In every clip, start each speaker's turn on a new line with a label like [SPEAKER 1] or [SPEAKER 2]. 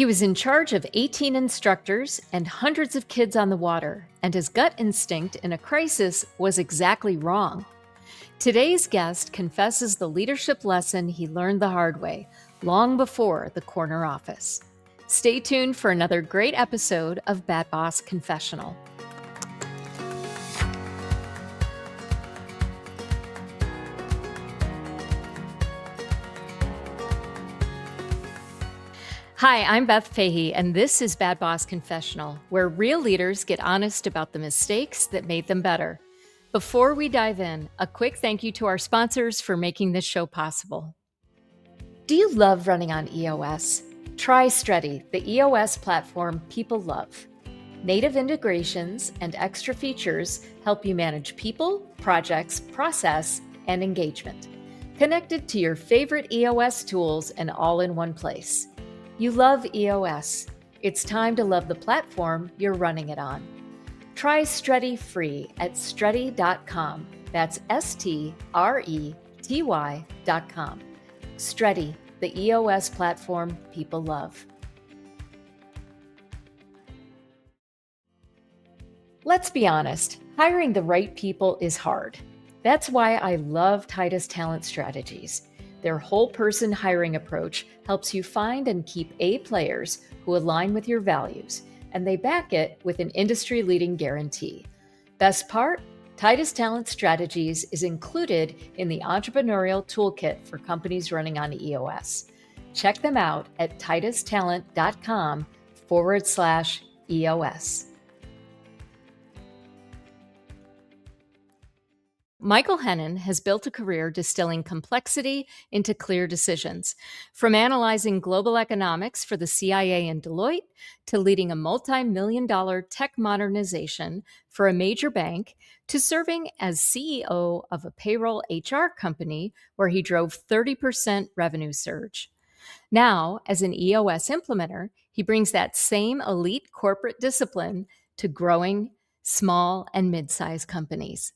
[SPEAKER 1] He was in charge of 18 instructors and hundreds of kids on the water, and his gut instinct in a crisis was exactly wrong. Today's guest confesses the leadership lesson he learned the hard way, long before the corner office. Stay tuned for another great episode of Bad Boss Confessional. Hi, I'm Beth Fahey, and this is Bad Boss Confessional, where real leaders get honest about the mistakes that made them better. Before we dive in, a quick thank you to our sponsors for making this show possible. Do you love running on EOS? Try Strutty, the EOS platform people love. Native integrations and extra features help you manage people, projects, process, and engagement. Connected to your favorite EOS tools and all in one place. You love EOS. It's time to love the platform you're running it on. Try Strutty free at strutty.com. That's STRETY.com. Strutty, the EOS platform people love. Let's be honest, hiring the right people is hard. That's why I love Titus Talent Strategies. Their whole person hiring approach helps you find and keep A players who align with your values, and they back it with an industry-leading guarantee. Best part? Titus Talent Strategies is included in the entrepreneurial toolkit for companies running on EOS. Check them out at titustalent.com/EOS. Michael Hennon has built a career distilling complexity into clear decisions, from analyzing global economics for the CIA and Deloitte to leading a multi-million-dollar tech modernization for a major bank to serving as CEO of a payroll HR company where he drove 30% revenue surge. Now, as an EOS implementer, he brings that same elite corporate discipline to growing small and mid-sized companies.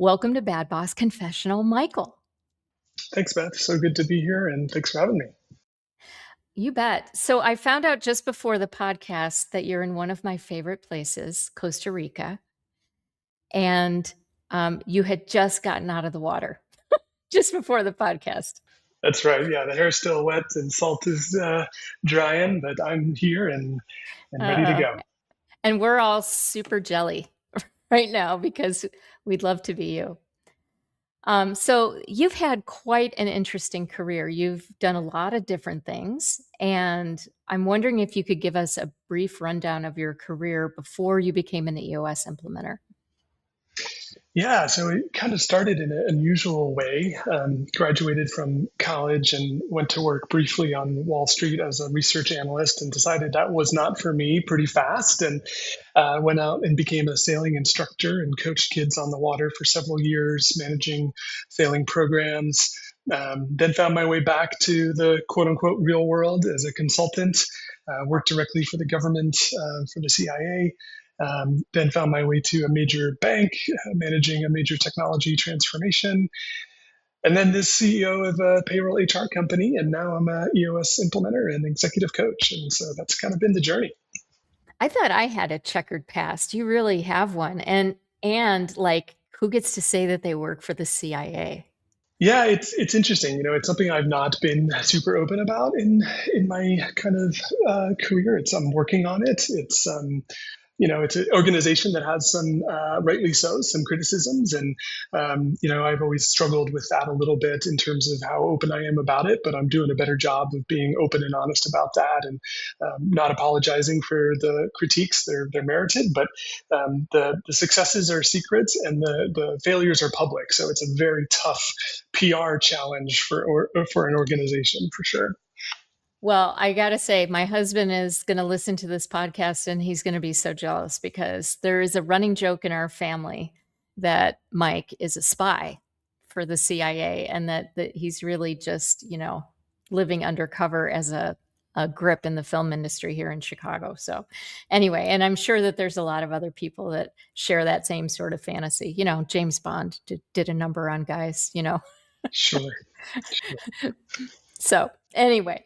[SPEAKER 1] Welcome to Bad Boss Confessional, Michael.
[SPEAKER 2] Thanks, Beth. So good to be here, and thanks for having me.
[SPEAKER 1] You bet. So I found out just before the podcast that you're in one of my favorite places, Costa Rica, and you had just gotten out of the water just before the podcast.
[SPEAKER 2] That's right. Yeah, the hair's still wet and salt is drying, but I'm here and ready to go.
[SPEAKER 1] And we're all super jelly right now because we'd love to be you. So you've had quite an interesting career. You've done a lot of different things, and I'm wondering if you could give us a brief rundown of your career before you became an EOS implementer.
[SPEAKER 2] Yeah, so it kind of started in an unusual way. Graduated from college and went to work briefly on Wall Street as a research analyst and decided that was not for me pretty fast, and went out and became a sailing instructor and coached kids on the water for several years, managing sailing programs. Then found my way back to the quote unquote real world as a consultant, worked directly for the government, for the CIA. Then found my way to a major bank, managing a major technology transformation. And then this CEO of a payroll HR company, and now I'm a EOS implementer and executive coach. And so that's kind of been the journey.
[SPEAKER 1] I thought I had a checkered past. You really have one. And like, who gets to say that they work for the CIA?
[SPEAKER 2] Yeah, it's interesting. It's something I've not been super open about in my kind of career. I'm working on it. It's an organization that has some, rightly so, some criticisms. And, I've always struggled with that a little bit in terms of how open I am about it, but I'm doing a better job of being open and honest about that and not apologizing for the critiques. They're merited, but the successes are secrets and the failures are public. So it's a very tough PR challenge for an organization, for sure.
[SPEAKER 1] Well, I got to say, my husband is going to listen to this podcast and he's going to be so jealous because there is a running joke in our family that Mike is a spy for the CIA and that he's really just, living undercover as a grip in the film industry here in Chicago. So anyway, and I'm sure that there's a lot of other people that share that same sort of fantasy. James Bond did a number on guys,
[SPEAKER 2] Sure.
[SPEAKER 1] So anyway,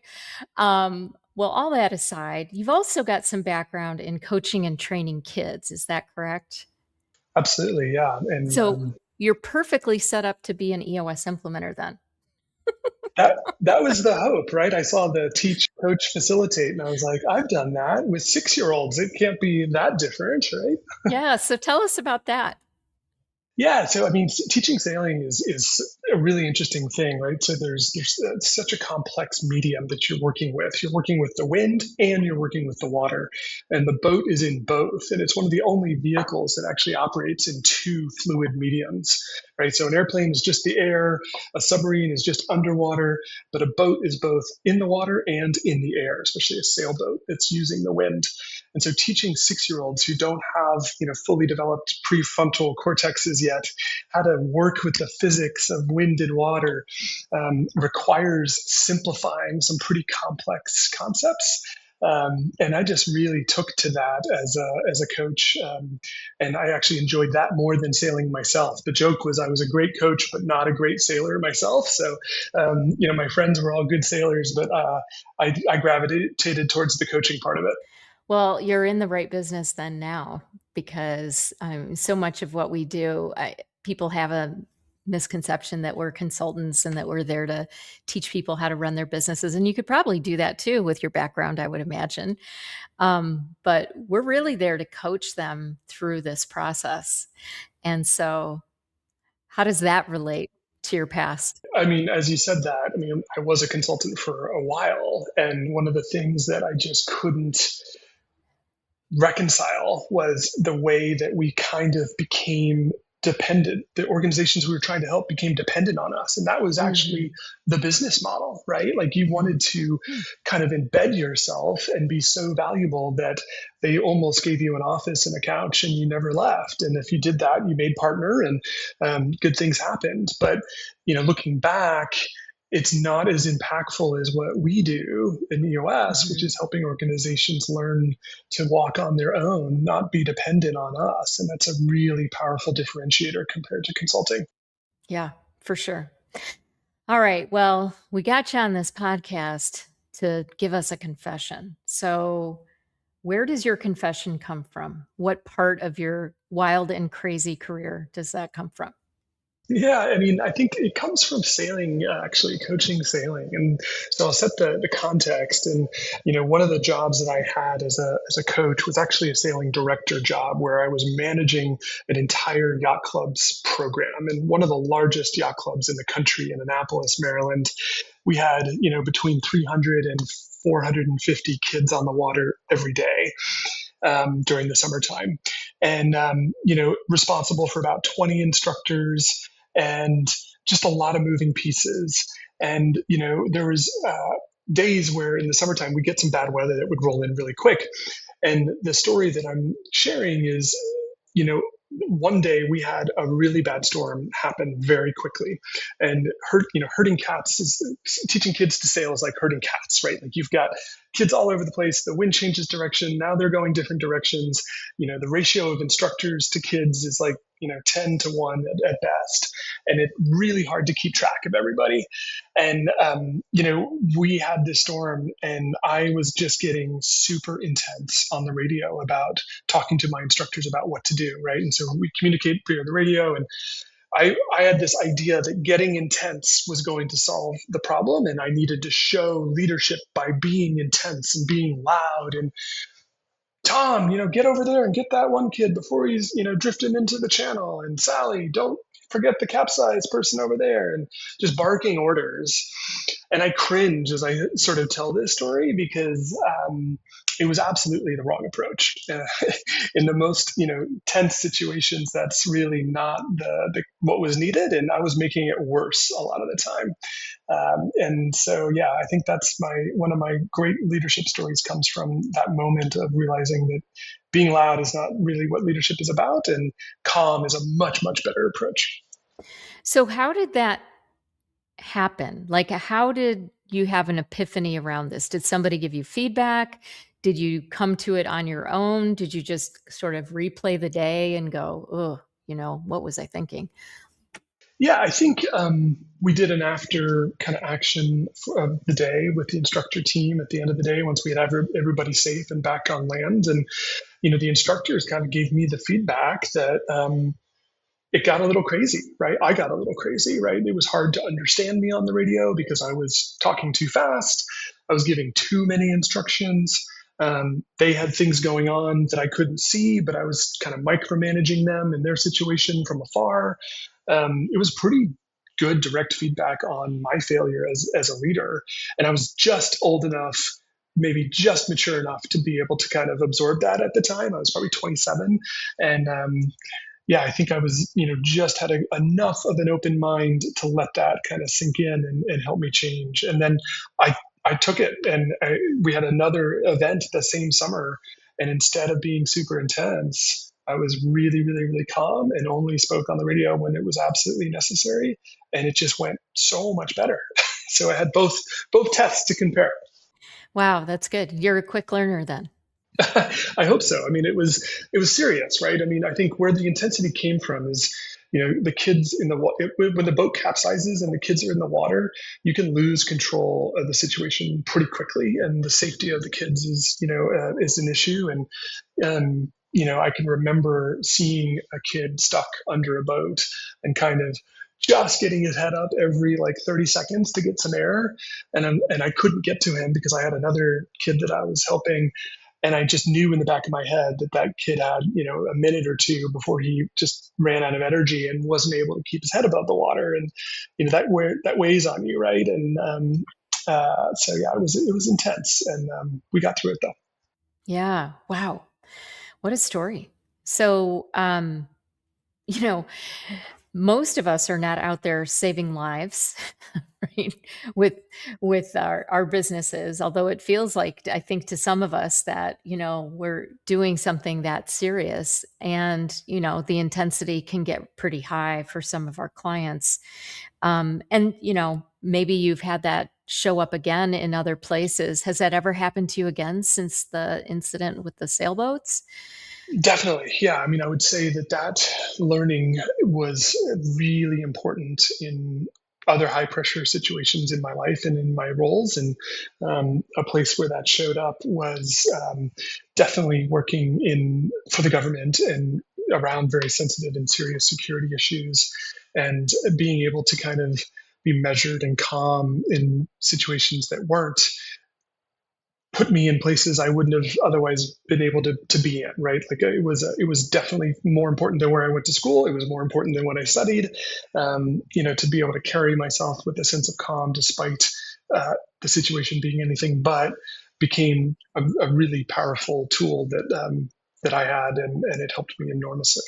[SPEAKER 1] Well, all that aside, you've also got some background in coaching and training kids. Is that correct?
[SPEAKER 2] Absolutely, yeah. And
[SPEAKER 1] So you're perfectly set up to be an EOS implementer then.
[SPEAKER 2] that was the hope, right? I saw the teach, coach, facilitate, and I was like, I've done that with 6-year-olds. It can't be that different, right?
[SPEAKER 1] Yeah. So tell us about that.
[SPEAKER 2] Yeah, so I mean, teaching sailing is a really interesting thing, right? So there's such a complex medium that you're working with. You're working with the wind and you're working with the water, and the boat is in both. And it's one of the only vehicles that actually operates in two fluid mediums, right? So an airplane is just the air, a submarine is just underwater, but a boat is both in the water and in the air, especially a sailboat that's using the wind. And so teaching 6-year-olds who don't have, fully developed prefrontal cortexes yet how to work with the physics of wind and water requires simplifying some pretty complex concepts. And I just really took to that as a coach, and I actually enjoyed that more than sailing myself. The joke was I was a great coach, but not a great sailor myself. So, my friends were all good sailors, but I gravitated towards the coaching part of it.
[SPEAKER 1] Well, you're in the right business then now because so much of what we do, people have a misconception that we're consultants and that we're there to teach people how to run their businesses. And you could probably do that too with your background, I would imagine. But we're really there to coach them through this process. And so, how does that relate to your past?
[SPEAKER 2] I mean, as you said that, I mean, I was a consultant for a while, and one of the things that I just couldn't reconcile was the way that we kind of became dependent. The organizations we were trying to help became dependent on us. And that was
[SPEAKER 1] Mhm.
[SPEAKER 2] actually the business model, right? Like you wanted to kind of embed yourself and be so valuable that they almost gave you an office and a couch and you never left. And if you did that, you made partner and good things happened. But, looking back, it's not as impactful as what we do in the US, which
[SPEAKER 1] Mhm.
[SPEAKER 2] is helping organizations learn to walk on their own, not be dependent on us. And that's a really powerful differentiator compared to consulting.
[SPEAKER 1] Yeah, for sure. All right. Well, we got you on this podcast to give us a confession. So, where does your confession come from? What part of your wild and crazy career does that come from?
[SPEAKER 2] Yeah, I mean, I think it comes from sailing, actually, coaching sailing. And so I'll set the context. And, one of the jobs that I had as a coach was actually a sailing director job where I was managing an entire yacht club's program. And one of the largest yacht clubs in the country in Annapolis, Maryland, we had, between 300 and 450 kids on the water every day during the summertime, and responsible for about 20 instructors and just a lot of moving pieces. And there was days where in the summertime we get some bad weather that would roll in really quick. And the story that I'm sharing is, you know, one day we had a really bad storm happen very quickly, and herding cats is teaching kids to sail is like herding cats, right? Like you've got kids all over the place. The wind changes direction. Now they're going different directions. The ratio of instructors to kids is like 10 to 1 at best, and it's really hard to keep track of everybody. And we had this storm, and I was just getting super intense on the radio about talking to my instructors about what to do, right? And so we communicate via the radio, and I had this idea that getting intense was going to solve the problem, and I needed to show leadership by being intense and being loud and Tom, get over there and get that one kid before he's, drifting into the channel. And Sally, don't forget the capsized person over there, and just barking orders. And I cringe as I sort of tell this story because it was absolutely the wrong approach. In the most, tense situations, that's really not the what was needed, and I was making it worse a lot of the time. And so, yeah, I think that's one of my great leadership stories comes from that moment of realizing that being loud is not really what leadership is about, and calm is a much, much better approach.
[SPEAKER 1] So, how did that happen? Like, how did you have an epiphany around this? Did somebody give you feedback? Did you come to it on your own? Did you just sort of replay the day and go, oh, what was I thinking?
[SPEAKER 2] Yeah, I think we did an after kind of action of the day with the instructor team at the end of the day once we had everybody safe and back on land. And, the instructors kind of gave me the feedback that it got a little crazy, right? I got a little crazy, right? It was hard to understand me on the radio because I was talking too fast. I was giving too many instructions. They had things going on that I couldn't see, but I was kind of micromanaging them and their situation from afar. It was pretty good direct feedback on my failure as a leader. And I was just old enough, maybe just mature enough to be able to kind of absorb that at the time. I was probably 27. And yeah, I think I was, just had enough of an open mind to let that kind of sink in and help me change. And then I took it, and we had another event the same summer. And instead of being super intense, I was really, really, really calm and only spoke on the radio when it was absolutely necessary. And it just went so much better. So I had both tests to compare.
[SPEAKER 1] Wow, that's good. You're a quick learner then.
[SPEAKER 2] I hope so. I mean, it was serious, right? I mean, I think where the intensity came from is, the kids in the when the boat capsizes and the kids are in the water, you can lose control of the situation pretty quickly, and the safety of the kids is an issue. And I can remember seeing a kid stuck under a boat and kind of just getting his head up every like 30 seconds to get some air, and I couldn't get to him because I had another kid that I was helping, and I just knew in the back of my head that that kid had, a minute or two before he just ran out of energy and wasn't able to keep his head above the water. And, that weighs on you. Right. And, so yeah, it was intense, and we got through it though.
[SPEAKER 1] Yeah. Wow. What a story. So, you know, most of us are not out there saving lives, right? With our businesses, although it feels like, I think to some of us that, we're doing something that serious, and, the intensity can get pretty high for some of our clients. And, maybe you've had that show up again in other places. Has that ever happened to you again since the incident with the sailboats?
[SPEAKER 2] Definitely. Yeah. I mean, I would say that learning was really important in other high pressure situations in my life and in my roles. And a place where that showed up was definitely working for the government and around very sensitive and serious security issues, and being able to kind of be measured and calm in situations that weren't, put me in places I wouldn't have otherwise been able to be in, right? Like it was definitely more important than where I went to school. It was more important than what I studied. To be able to carry myself with a sense of calm despite the situation being anything but, became a really powerful tool that I had, and it helped me enormously.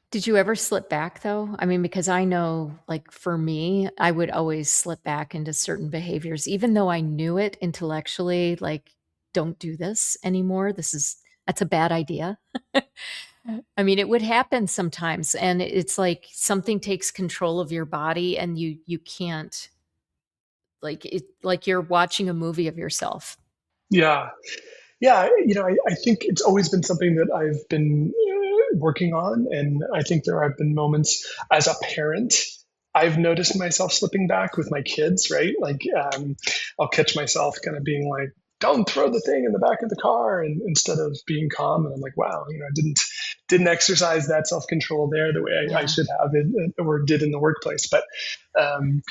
[SPEAKER 1] Did you ever slip back though? I mean, because I know, like for me, I would always slip back into certain behaviors, even though I knew it intellectually, like, don't do this anymore. That's a bad idea. I mean, it would happen sometimes, and it's like something takes control of your body, and you can't, like you're watching a movie of yourself.
[SPEAKER 2] Yeah, yeah. I think it's always been something that I've been working on, and I think there have been moments as a parent. I've noticed myself slipping back with my kids, right? Like, I'll catch myself kind of being like, "Don't throw the thing in the back of the car," and instead of being calm, and I'm like, "Wow, I didn't exercise that self control there the way I
[SPEAKER 1] Yeah.
[SPEAKER 2] should have it, or did in the workplace." But um,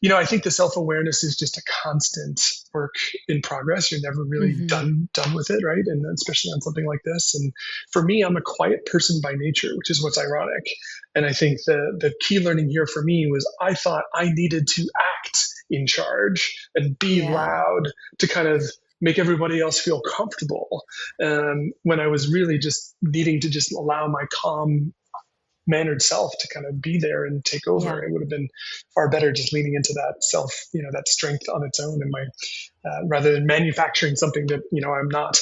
[SPEAKER 2] I think the self awareness is just a constant work in progress. You're never really
[SPEAKER 1] Mhm.
[SPEAKER 2] done with it, right? And especially on something like this. And for me, I'm a quiet person by nature, which is what's ironic. And I think the key learning here for me was I thought I needed to act in charge and be
[SPEAKER 1] Yeah.
[SPEAKER 2] loud to kind of make everybody else feel comfortable, when I was really just needing to just allow my calm mannered self to kind of be there and take over.
[SPEAKER 1] Yeah.
[SPEAKER 2] It would have been far better just leaning into that self, that strength on its own, and my rather than manufacturing something that I'm not.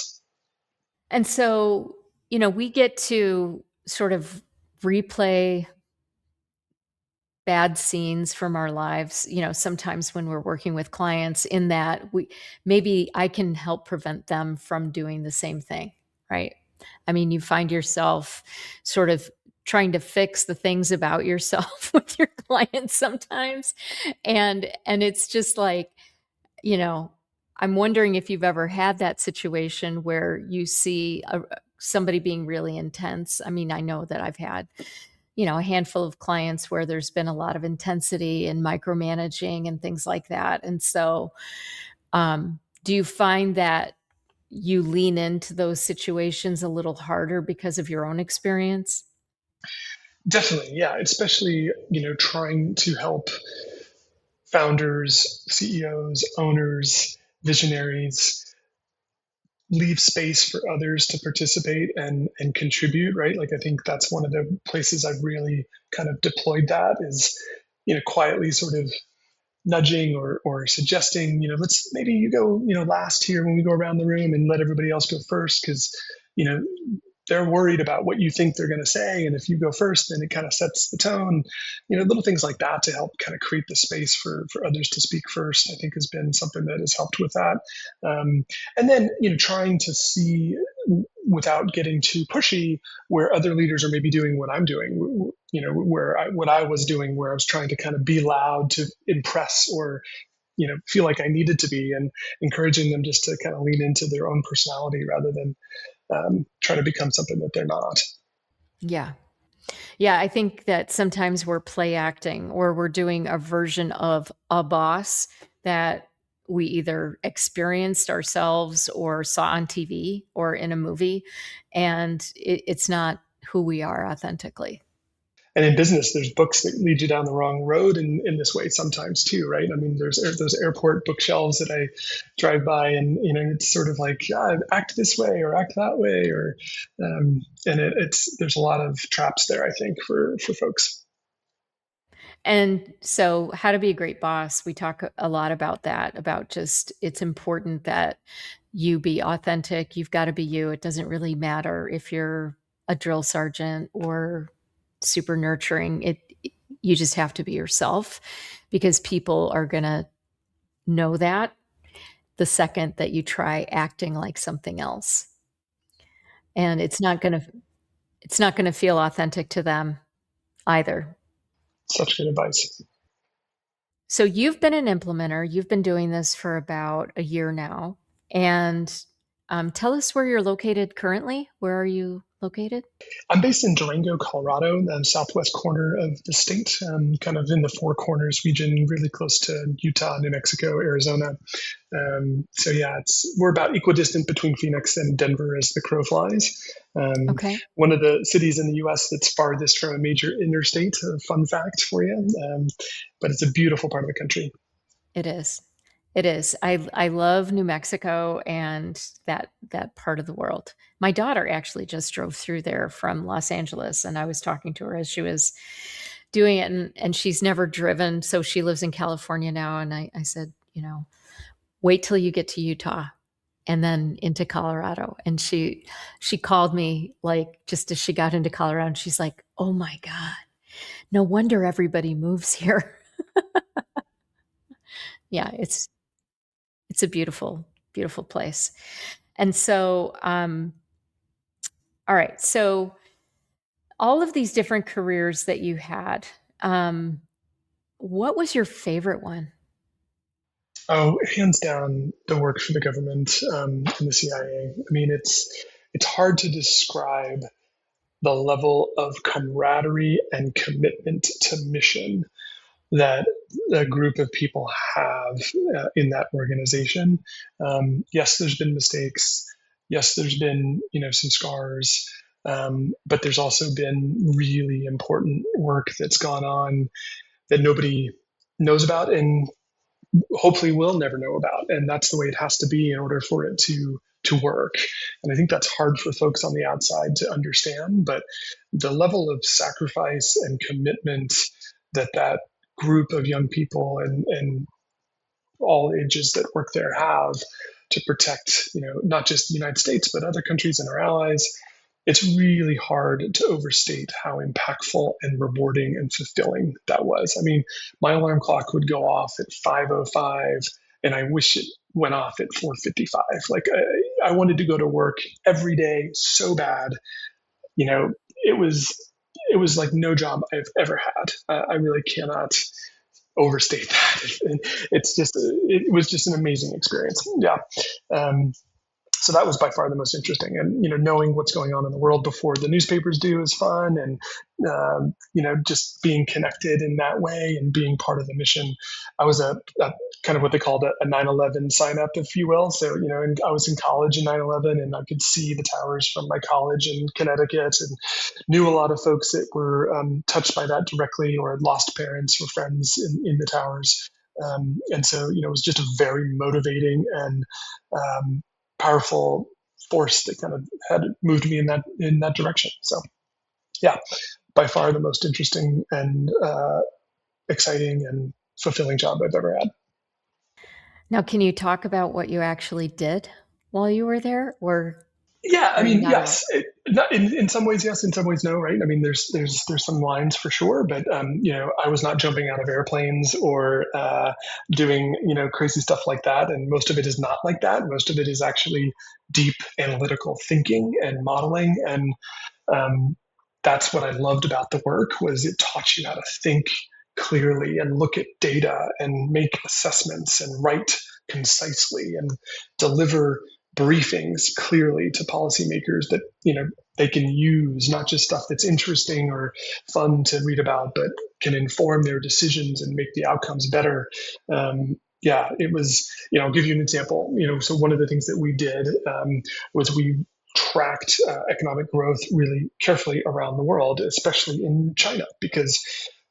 [SPEAKER 1] And so, we get to sort of replay bad scenes from our lives, sometimes when we're working with clients, in that maybe I can help prevent them from doing the same thing, right? I mean, you find yourself sort of trying to fix the things about yourself with your clients sometimes. And it's just like, you know, I'm wondering if you've ever had that situation where you see somebody being really intense. I mean, I know that I've had, a handful of clients where there's been a lot of intensity and micromanaging and things like that. And so, do you find that you lean into those situations a little harder because of your own experience?
[SPEAKER 2] Definitely, yeah. Especially, trying to help founders, CEOs, owners, visionaries leave space for others to participate and contribute, right? Like I think that's one of the places I've really kind of deployed that is, quietly sort of nudging or suggesting, let's maybe you go, last here when we go around the room and let everybody else go first because, you know, they're worried about what you think they're going to say. And if you go first, then it kind of sets the tone, little things like that to help kind of create the space for others to speak first, I think has been something that has helped with that. And then, trying to see without getting too pushy where other leaders are maybe doing what I'm doing, what I was doing, where I was trying to kind of be loud to impress or, feel like I needed to be, and encouraging them just to kind of lean into their own personality rather than try to become something that they're not.
[SPEAKER 1] Yeah. Yeah, I think that sometimes we're play acting or we're doing a version of a boss that we either experienced ourselves or saw on TV or in a movie, and it's not who we are authentically.
[SPEAKER 2] And in business, there's books that lead you down the wrong road in this way sometimes too, right? I mean, there's those airport bookshelves that I drive by, and it's sort of like act this way or act that way, or and it's there's a lot of traps there, I think, for folks.
[SPEAKER 1] And so, how to be a great boss, we talk a lot about that, about just it's important that you be authentic. You've got to be you. It doesn't really matter if you're a drill sergeant or super nurturing. You just have to be yourself because people are going to know that the second that you try acting like something else. And it's not going to feel authentic to them either.
[SPEAKER 2] Such good advice.
[SPEAKER 1] So you've been an implementer. You've been doing this for about a year now. And tell us where you're located currently. Where are you located?
[SPEAKER 2] I'm based in Durango, Colorado, the southwest corner of the state, kind of in the Four Corners region, really close to Utah, New Mexico, Arizona. So yeah, we're about equidistant between Phoenix and Denver as the crow flies.
[SPEAKER 1] Okay.
[SPEAKER 2] One of the cities in the U.S. that's farthest from a major interstate. A fun fact for you, but it's a beautiful part of the country.
[SPEAKER 1] It is. It is. I love New Mexico and that part of the world. My daughter actually just drove through there from Los Angeles, and I was talking to her as she was doing it, and she's never driven, so she lives in California now. And I said, wait till you get to Utah and then into Colorado. And she called me like just as she got into Colorado, and she's like, "Oh my God, no wonder everybody moves here." Yeah, it's a beautiful, beautiful place. And so, all right. So all of these different careers that you had, what was your favorite one?
[SPEAKER 2] Oh, hands down, the work for the government and the CIA. I mean, it's hard to describe the level of camaraderie and commitment to mission that a group of people have in that organization. Yes, there's been mistakes. Yes, there's been some scars, but there's also been really important work that's gone on that nobody knows about and hopefully we'll never know about. And that's the way it has to be in order for it to work. And I think that's hard for folks on the outside to understand, but the level of sacrifice and commitment that group of young people and all ages that work there have to protect, not just the United States, but other countries and our allies, it's really hard to overstate how impactful and rewarding and fulfilling that was. I mean, my alarm clock would go off at 5:05 and I wish it went off at 4:55. Like I wanted to go to work every day so bad. It was it was like no job I've ever had. I really cannot overstate that. It was just an amazing experience. Yeah. Um, so that was by far the most interesting, and knowing what's going on in the world before the newspapers do is fun, and just being connected in that way and being part of the mission. I was a kind of what they called a 9/11 sign up, if you will. So and I was in college in 9/11, and I could see the towers from my college in Connecticut, and knew a lot of folks that were touched by that directly, or had lost parents or friends in the towers. And so it was just a very motivating and powerful force that kind of had moved me in that direction. So yeah, by far the most interesting and exciting and fulfilling job I've ever had.
[SPEAKER 1] Now, can you talk about what you actually did while you were there,
[SPEAKER 2] Yeah, I
[SPEAKER 1] are you
[SPEAKER 2] mean,
[SPEAKER 1] not allowed?
[SPEAKER 2] yes. In some ways, yes. In some ways, no. Right? I mean, there's some lines for sure, but I was not jumping out of airplanes or doing crazy stuff like that. And most of it is not like that. Most of it is actually deep analytical thinking and modeling, and um, that's what I loved about the work was it taught you how to think clearly and look at data and make assessments and write concisely and deliver briefings clearly to policymakers that they can use, not just stuff that's interesting or fun to read about, but can inform their decisions and make the outcomes better. Yeah, it was. I'll give you an example. So one of the things that we did was we tracked economic growth really carefully around the world, especially in China, because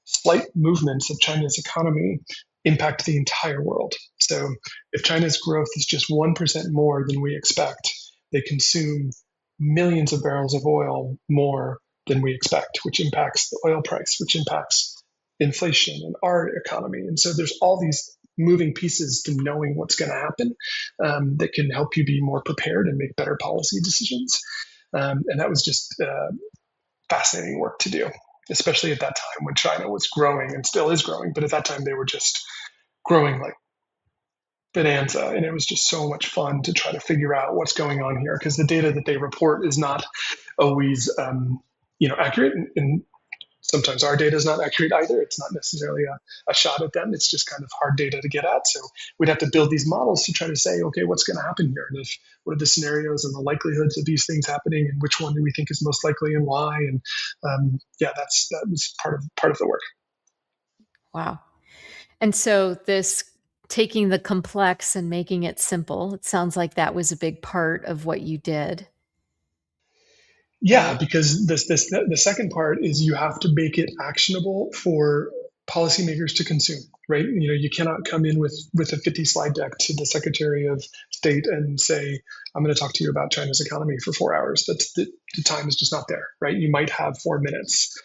[SPEAKER 2] slight movements of China's economy impact the entire world. So if China's growth is just 1% more than we expect, they consume millions of barrels of oil more than we expect, which impacts the oil price, which impacts inflation and our economy. And so there's all these moving pieces to knowing what's going to happen that can help you be more prepared and make better policy decisions. And that was just fascinating work to do, especially at that time when China was growing and still is growing. But at that time, they were just growing like bonanza. And it was just so much fun to try to figure out what's going on here because the data that they report is not always accurate. And sometimes our data is not accurate either. It's not necessarily a shot at them. It's just kind of hard data to get at. So we'd have to build these models to try to say, okay, what's going to happen here? And what are the scenarios and the likelihoods of these things happening? And which one do we think is most likely and why? And yeah, that was part of the work.
[SPEAKER 1] Wow. And so this taking the complex and making it simple, it sounds like that was a big part of what you did,
[SPEAKER 2] Yeah,
[SPEAKER 1] right?
[SPEAKER 2] because the second part is you have to make it actionable for policymakers to consume, right? You cannot come in with a 50 slide deck to the Secretary of State and say, "I'm going to talk to you about China's economy for 4 hours." The time is just not there, right? You might have 4 minutes,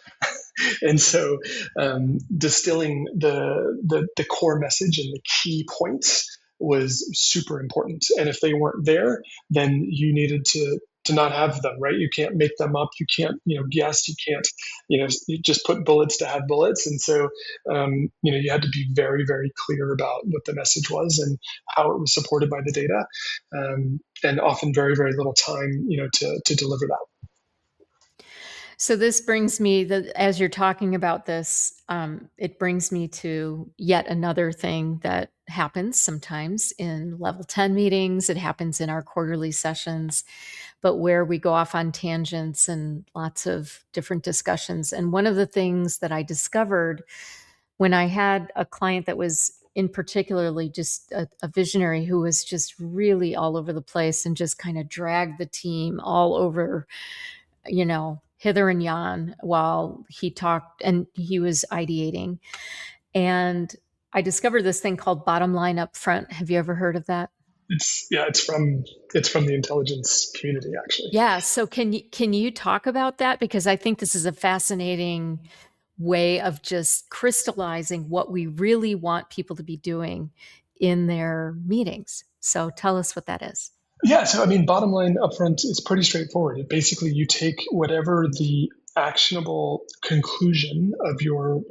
[SPEAKER 2] and so distilling the core message and the key points was super important. And if they weren't there, then you needed to not have them, right? You can't make them up. You can't guess. You can't you just put bullets to have bullets. And so you had to be very, very clear about what the message was and how it was supported by the data, and often very, very little time to deliver that.
[SPEAKER 1] So this brings me as you're talking about this, it brings me to yet another thing that happens sometimes in level 10 meetings. It happens in our quarterly sessions, but where we go off on tangents and lots of different discussions. And one of the things that I discovered when I had a client that was in particularly just a visionary who was just really all over the place and just kind of dragged the team all over, hither and yon while he talked and he was ideating. And I discovered this thing called bottom line up front. Have you ever heard of that?
[SPEAKER 2] It's from the intelligence community actually.
[SPEAKER 1] Yeah. So can you talk about that? Because I think this is a fascinating way of just crystallizing what we really want people to be doing in their meetings. So tell us what that is.
[SPEAKER 2] Yeah, so I mean, bottom line upfront is pretty straightforward. It basically you take whatever the actionable conclusion of your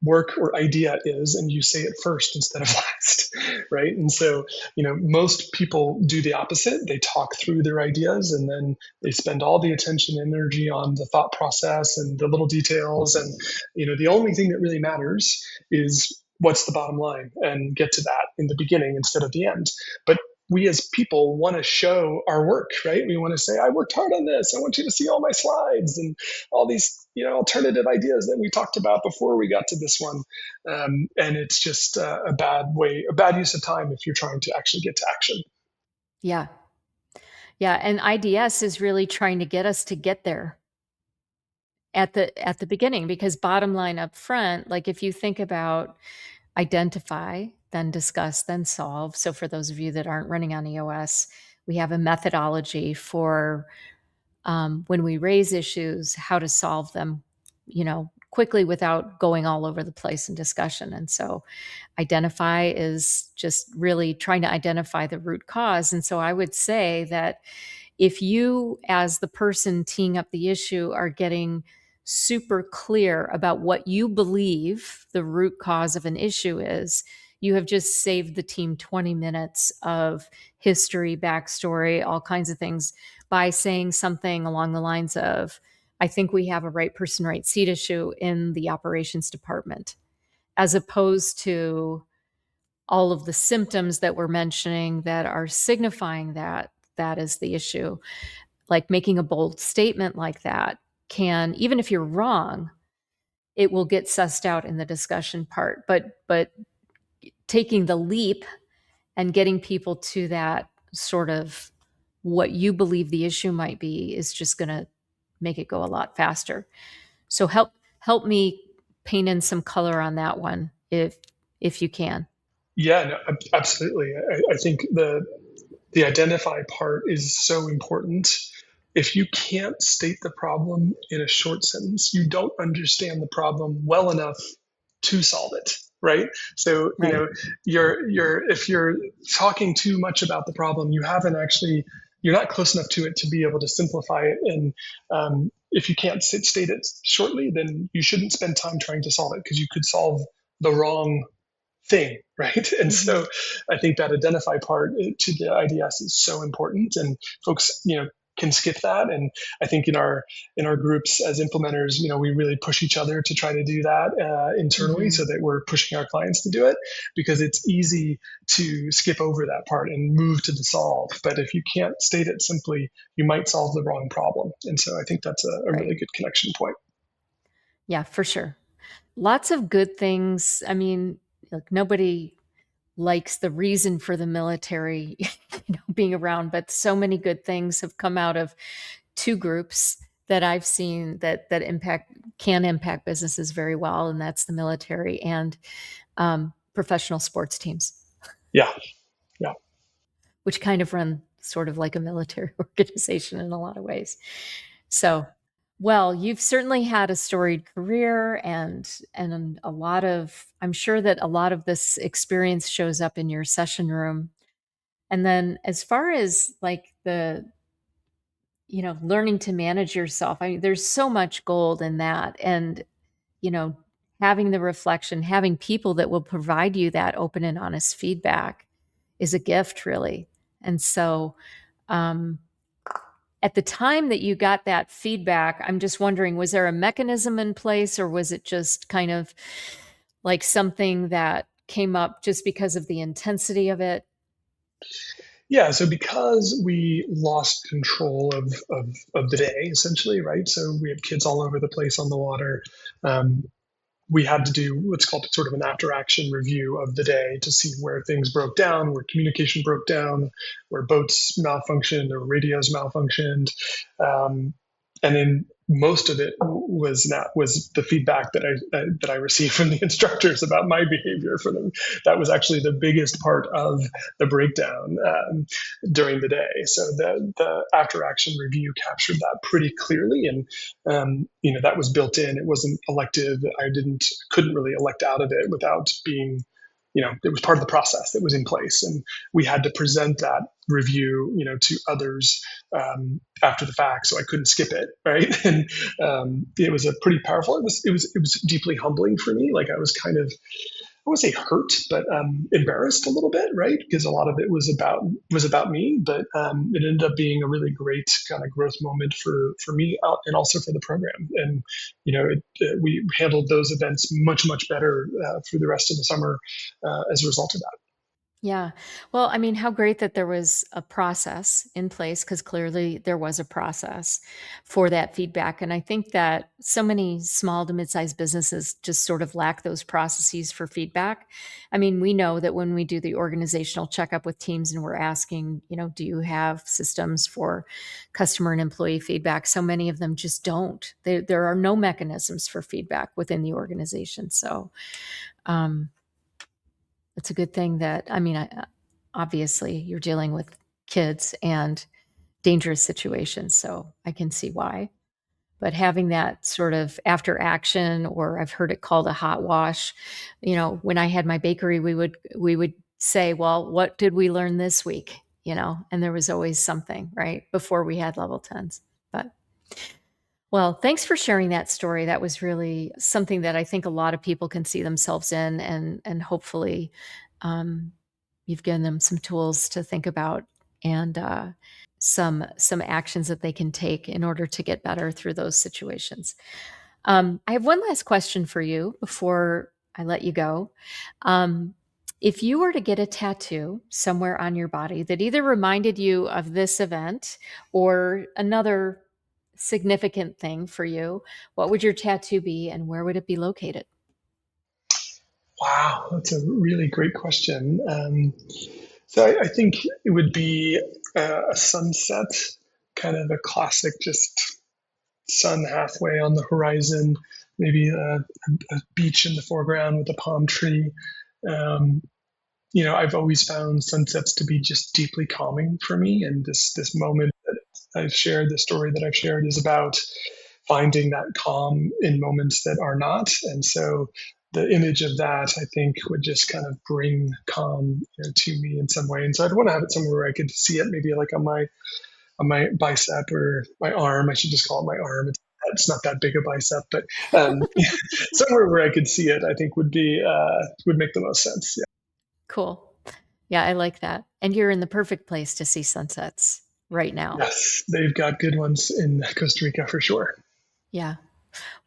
[SPEAKER 2] work or idea is, and you say it first instead of last, right? And so, most people do the opposite. They talk through their ideas, and then they spend all the attention and energy on the thought process and the little details. And, the only thing that really matters is what's the bottom line, and get to that in the beginning instead of the end. But we as people want to show our work, right? We want to say, I worked hard on this. I want you to see all my slides and all these, alternative ideas that we talked about before we got to this one. And it's just a bad use of time if you're trying to actually get to action.
[SPEAKER 1] Yeah. Yeah. And IDS is really trying to get us to get there at the beginning, because bottom line up front, like if you think about identify, then discuss, then solve. So for those of you that aren't running on EOS, we have a methodology for when we raise issues, how to solve them, quickly without going all over the place in discussion. And so identify is just really trying to identify the root cause. And so I would say that if you, as the person teeing up the issue, are getting super clear about what you believe the root cause of an issue is, you have just saved the team 20 minutes of history, backstory, all kinds of things by saying something along the lines of, I think we have a right person, right seat issue in the operations department, as opposed to all of the symptoms that we're mentioning that are signifying that that is the issue. Like making a bold statement like that can, even if you're wrong, it will get sussed out in the discussion part. But taking the leap and getting people to that sort of what you believe the issue might be is just going to make it go a lot faster. So help me paint in some color on that one if you can.
[SPEAKER 2] Yeah, no, absolutely. I think the identify part is so important. If you can't state the problem in a short sentence, you don't understand the problem well enough to solve it, right? So,
[SPEAKER 1] Right.
[SPEAKER 2] if you're talking too much about the problem, you're not close enough to it to be able to simplify it. And if you can't state it shortly, then you shouldn't spend time trying to solve it, because you could solve the wrong thing, right? And
[SPEAKER 1] Mm-hmm.
[SPEAKER 2] so I think that identify part to the IDS is so important, and folks, can skip that. And I think in our groups as implementers, we really push each other to try to do that internally,
[SPEAKER 1] Mm-hmm.
[SPEAKER 2] so that we're pushing our clients to do it, because it's easy to skip over that part and move to the solve. But if you can't state it simply, you might solve the wrong problem. And so I think that's a
[SPEAKER 1] Right.
[SPEAKER 2] really good connection point.
[SPEAKER 1] Yeah, for sure. Lots of good things. I mean, look, nobody likes the reason for the military, being around, but so many good things have come out of two groups that I've seen that can impact businesses very well, and that's the military and professional sports teams,
[SPEAKER 2] Yeah. Yeah.
[SPEAKER 1] which kind of run sort of like a military organization in a lot of ways. So, well, you've certainly had a storied career, and a lot of, I'm sure that a lot of this experience shows up in your session room. And then as far as like learning to manage yourself, I mean, there's so much gold in that. And, you know, having the reflection, having people that will provide you that open and honest feedback is a gift, really. And so, um, at the time that you got that feedback, I'm just wondering, was there a mechanism in place, or was it just kind of like something that came up just because of the intensity of it?
[SPEAKER 2] Yeah, so because we lost control of the day, essentially, right? So we had kids all over the place on the water. Um, we had to do what's called sort of an after action review of the day to see where things broke down, where communication broke down, where boats malfunctioned or radios malfunctioned. And then most of it was the feedback that I received from the instructors about my behavior for them. That was actually the biggest part of the breakdown during the day. So the after action review captured that pretty clearly, and that was built in. It wasn't elective. I couldn't really elect out of it without being it was part of the process that was in place, and we had to present that review, to others after the fact, so I couldn't skip it, right? And it was a pretty powerful. It was deeply humbling for me. Like I was kind of, I wouldn't say hurt, but embarrassed a little bit, right? Because a lot of it was about me, but it ended up being a really great kind of growth moment for me and also for the program. And we handled those events much better through the rest of the summer as a result of that.
[SPEAKER 1] Yeah. Well, I mean, how great that there was a process in place, because clearly there was a process for that feedback. And I think that so many small to mid-sized businesses just sort of lack those processes for feedback. I mean, we know that when we do the organizational checkup with teams and we're asking, do you have systems for customer and employee feedback? So many of them just don't. There are no mechanisms for feedback within the organization. So, um, it's a good thing that, I mean, obviously you're dealing with kids and dangerous situations, so I can see why. But having that sort of after action, or I've heard it called a hot wash. When I had my bakery, we would say, well, what did we learn this week? And there was always something, right? Before we had level 10s. But well, thanks for sharing that story. That was really something that I think a lot of people can see themselves in, and hopefully, um, you've given them some tools to think about, and some actions that they can take in order to get better through those situations. I have one last question for you before I let you go. Um, if you were to get a tattoo somewhere on your body that either reminded you of this event or another significant thing for you, what would your tattoo be and where would it be located?
[SPEAKER 2] Wow, that's a really great question. So I think it would be a sunset, kind of a classic, just sun halfway on the horizon, maybe a beach in the foreground with a palm tree. Um, I've always found sunsets to be just deeply calming for me, and this moment that I've shared, the story that I've shared, is about finding that calm in moments that are not. And so the image of that, I think, would just kind of bring calm, to me in some way. And so I'd want to have it somewhere where I could see it, maybe like on my bicep or my arm. I should just call it my arm. It's not that big a bicep, but somewhere where I could see it, I think would make the most sense. Yeah.
[SPEAKER 1] Cool. Yeah, I like that. And you're in the perfect place to see sunsets right now.
[SPEAKER 2] Yes, they've got good ones in Costa Rica for sure.
[SPEAKER 1] Yeah.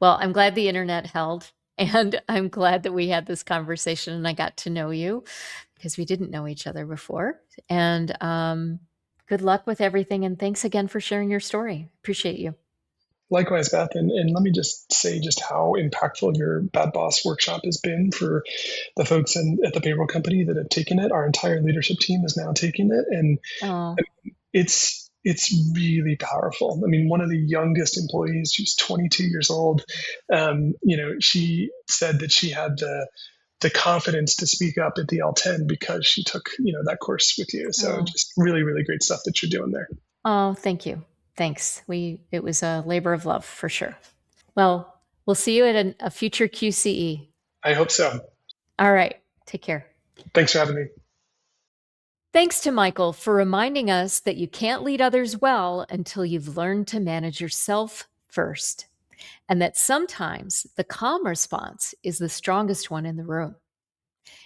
[SPEAKER 1] Well, I'm glad the internet held. And I'm glad that we had this conversation and I got to know you because we didn't know each other before. And good luck with everything. And thanks again for sharing your story. Appreciate you.
[SPEAKER 2] Likewise, Beth, and let me just say just how impactful your Bad Boss workshop has been for the folks at the payroll company that have taken it. Our entire leadership team is now taking it, and
[SPEAKER 1] Oh,
[SPEAKER 2] it's really powerful. I mean, one of the youngest employees, she's 22 years old. She said that she had the confidence to speak up at the L10 because she took that course with you. So
[SPEAKER 1] oh,
[SPEAKER 2] just really, really great stuff that you're doing there.
[SPEAKER 1] oh, thank you. Thanks. It was a labor of love for sure. Well, we'll see you at a future QCE.
[SPEAKER 2] I hope so.
[SPEAKER 1] All right. Take care.
[SPEAKER 2] Thanks for having me.
[SPEAKER 1] Thanks to Michael for reminding us that you can't lead others well until you've learned to manage yourself first, and that sometimes the calm response is the strongest one in the room.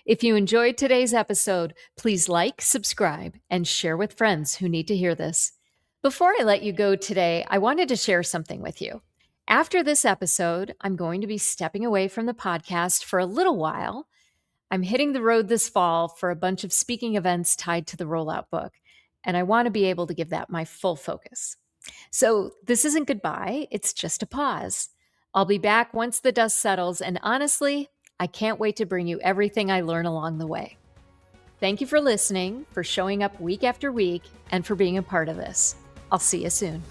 [SPEAKER 1] If you enjoyed today's episode, please like, subscribe, and share with friends who need to hear this. Before I let you go today, I wanted to share something with you. After this episode, I'm going to be stepping away from the podcast for a little while. I'm hitting the road this fall for a bunch of speaking events tied to the rollout book, and I want to be able to give that my full focus. So this isn't goodbye, it's just a pause. I'll be back once the dust settles, and honestly, I can't wait to bring you everything I learn along the way. Thank you for listening, for showing up week after week, and for being a part of this. I'll see you soon.